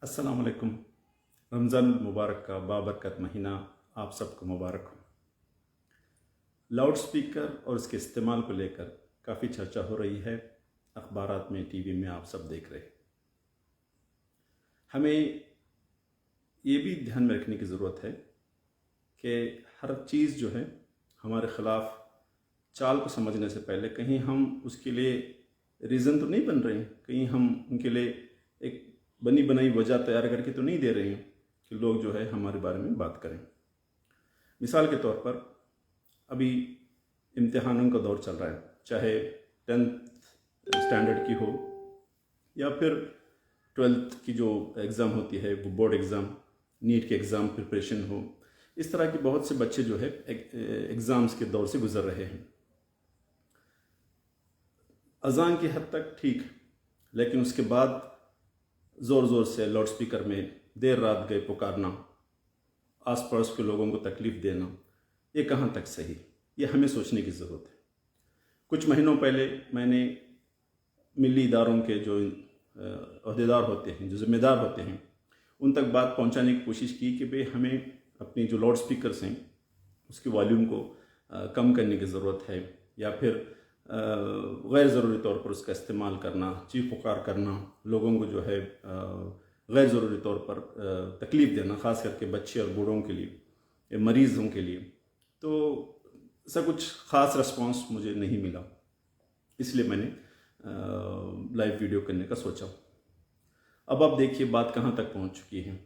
अस्सलाम वालेकुम। रमज़ान मुबारक का बाबरकत महीना आप सबको मुबारक हो। लाउड स्पीकर और उसके इस्तेमाल को लेकर काफ़ी चर्चा हो रही है, अखबारात में, टीवी में आप सब देख रहे हैं। हमें ये भी ध्यान में रखने की ज़रूरत है कि हर चीज़ जो है हमारे ख़िलाफ़ चाल को समझने से पहले कहीं हम उसके लिए रीज़न तो नहीं बन रहे हैं, कहीं हम उनके लिए एक बनी बनाई वजह तैयार करके तो नहीं दे रहे हैं कि लोग जो है हमारे बारे में बात करें। मिसाल के तौर पर अभी इम्तिहानों का दौर चल रहा है, चाहे 10th स्टैंडर्ड की हो या फिर 12th की जो एग्ज़ाम होती है वो बोर्ड एग्ज़ाम, नीट के एग्ज़ाम प्रिपरेशन हो। इस तरह के बहुत से बच्चे जो है एग्ज़ाम्स के दौर से गुज़र रहे हैं। अज़ान की हद तक ठीक, लेकिन उसके बाद ज़ोर ज़ोर से लाउड स्पीकर में देर रात गए पुकारना, आस पड़ोस के लोगों को तकलीफ़ देना, ये कहाँ तक सही, ये हमें सोचने की ज़रूरत है। कुछ महीनों पहले मैंने मिली इदारों के जो अहदेदार होते हैं, जो ज़िम्मेदार होते हैं, उन तक बात पहुंचाने की कोशिश की कि भाई हमें अपनी जो लाउड स्पीकर्स हैं उसकी वॉल्यूम को कम करने की ज़रूरत है, या फिर गैर ज़रूरी तौर पर उसका इस्तेमाल करना, चीख पुकार करना, लोगों को जो है गैर ज़रूरी तौर पर तकलीफ़ देना, ख़ास करके बच्चे और बूढ़ों के लिए, मरीज़ों के लिए, तो ऐसा कुछ ख़ास रिस्पॉन्स मुझे नहीं मिला। इसलिए मैंने लाइव वीडियो करने का सोचा। अब आप देखिए बात कहाँ तक पहुँच चुकी है।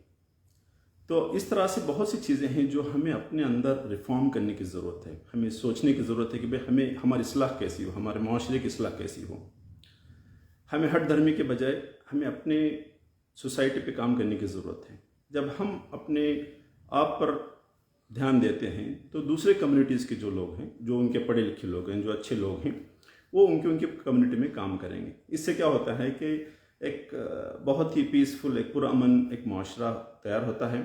तो इस तरह से बहुत सी चीज़ें हैं जो हमें अपने अंदर रिफॉर्म करने की ज़रूरत है। हमें सोचने की ज़रूरत है कि भाई हमें हमारी इस्लाह कैसी हो, हमारे माशरे की इस्लाह कैसी हो। हमें हट धर्मी के बजाय हमें अपने सोसाइटी पे काम करने की ज़रूरत है। जब हम अपने आप पर ध्यान देते हैं तो दूसरे कम्युनिटीज़ के जो लोग हैं, जो उनके पढ़े लिखे लोग हैं, जो अच्छे लोग हैं, वो उनकी कम्युनिटी में काम करेंगे। इससे क्या होता है कि एक बहुत ही पीसफुल, एक पुरअमन एक माशरा तैयार होता है,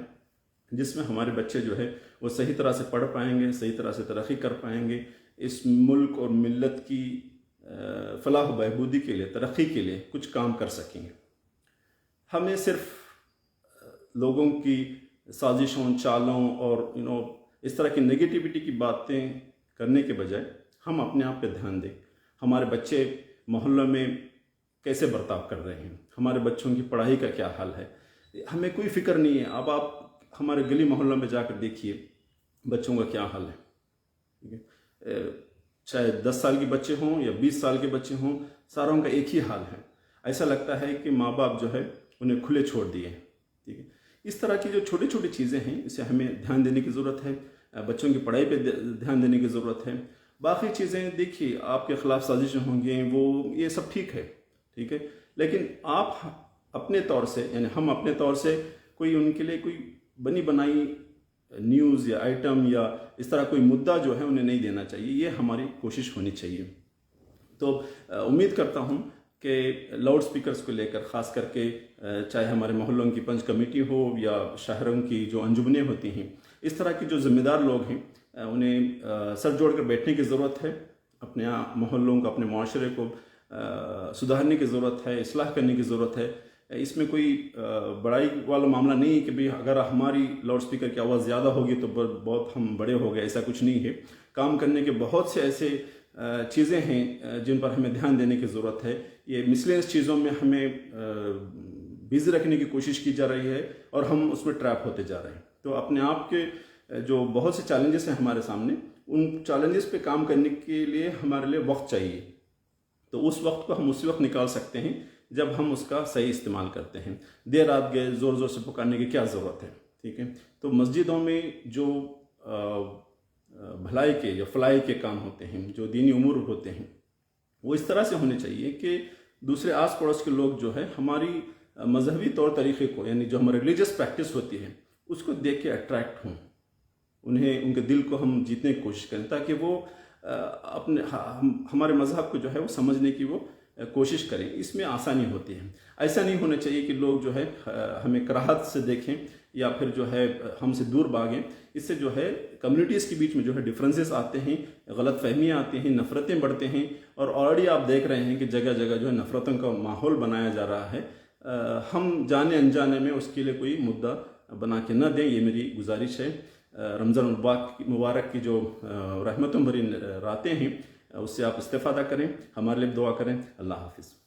जिसमें हमारे बच्चे जो है वो सही तरह से पढ़ पाएंगे, सही तरह से तरक्की कर पाएंगे, इस मुल्क और मिल्लत की फलाह बहबूदी के लिए, तरक्की के लिए कुछ काम कर सकेंगे। हमें सिर्फ लोगों की साजिशों, चालों और इस तरह की नेगेटिविटी की बातें करने के बजाय हम अपने आप पे ध्यान दें। हमारे बच्चे मोहल्लों में कैसे बर्ताव कर रहे हैं, हमारे बच्चों की पढ़ाई का क्या हाल है, हमें कोई फिक्र नहीं है। अब आप हमारे गली मोहल्लों में जाकर देखिए बच्चों का क्या हाल है, ठीक है। चाहे 10 साल के बच्चे हों या 20 साल के बच्चे हों, सारों का एक ही हाल है। ऐसा लगता है कि माँ बाप जो है उन्हें खुले छोड़ दिए हैं, ठीक है। इस तरह की जो छोटी छोटी चीज़ें हैं, इसे हमें ध्यान देने की ज़रूरत है। बच्चों की पढ़ाई पे ध्यान देने की ज़रूरत है। बाकी चीज़ें देखिए, आपके ख़िलाफ़ साजिशें होंगी, वो ये सब ठीक है, ठीक है, लेकिन आप अपने तौर से, यानी हम अपने तौर से कोई उनके लिए कोई बनी बनाई न्यूज़ या आइटम या इस तरह कोई मुद्दा जो है उन्हें नहीं देना चाहिए। ये हमारी कोशिश होनी चाहिए। तो उम्मीद करता हूँ कि लाउड स्पीकर्स को लेकर, ख़ास करके चाहे हमारे मोहल्लों की पंच कमेटी हो या शहरों की जो अंजुमनें होती हैं, इस तरह के जो ज़िम्मेदार लोग हैं उन्हें सर जोड़ कर बैठने की ज़रूरत है। अपने मोहल्लों को, अपने माशरे को सुधारने की ज़रूरत है, इस्लाह करने की ज़रूरत है। इसमें कोई बड़ाई वाला मामला नहीं है कि भाई अगर हमारी लाउड स्पीकर की आवाज़ ज़्यादा होगी तो बहुत हम बड़े हो गए, ऐसा कुछ नहीं है। काम करने के बहुत से ऐसे चीज़ें हैं जिन पर हमें ध्यान देने की ज़रूरत है। ये मिसलेनियस चीज़ों में हमें बिज़ी रखने की कोशिश की जा रही है और हम उसमें ट्रैप होते जा रहे हैं। तो अपने आप के जो बहुत से चैलेंजेस हैं हमारे सामने, उन चैलेंजेस पे काम करने के लिए हमारे लिए वक्त चाहिए। तो उस वक्त को हम उसी वक्त निकाल सकते हैं जब हम उसका सही इस्तेमाल करते हैं। देर रात गए ज़ोर ज़ोर से पुकारने की क्या ज़रूरत है, ठीक है। तो मस्जिदों में जो भलाई के या फलाई के काम होते हैं, जो दीनी उमूर होते हैं, वो इस तरह से होने चाहिए कि दूसरे आस पड़ोस के लोग जो है हमारी मजहबी तौर तरीक़े को, यानी जो हमारी रिलीजियस प्रैक्टिस होती है, उसको देख के अट्रैक्ट हों, उन्हें, उनके दिल को हम जीतने की कोशिश करें, ताकि वो अपने हमारे मज़हब को जो है वो समझने की वो कोशिश करें। इसमें आसानी होती है। ऐसा नहीं होना चाहिए कि लोग जो है हमें कराहत से देखें या फिर जो है हमसे दूर भागें। इससे जो है कम्युनिटीज़ के बीच में जो है डिफरेंसेस आते हैं, गलत फहमियाँ आती हैं, नफ़रतें बढ़ते हैं। और ऑलरेडी आप देख रहे हैं कि जगह जगह जो है नफ़रतों का माहौल बनाया जा रहा है ہم جانے انجانے میں اس کے لیے کوئی مدعا بنا کے نہ دیں، یہ میری گزارش ہے۔ رمضان مبارک کی جو رحمتوں بھری راتیں ہیں اس سے آپ استفادہ کریں، ہمارے لیے دعا کریں۔ اللہ حافظ۔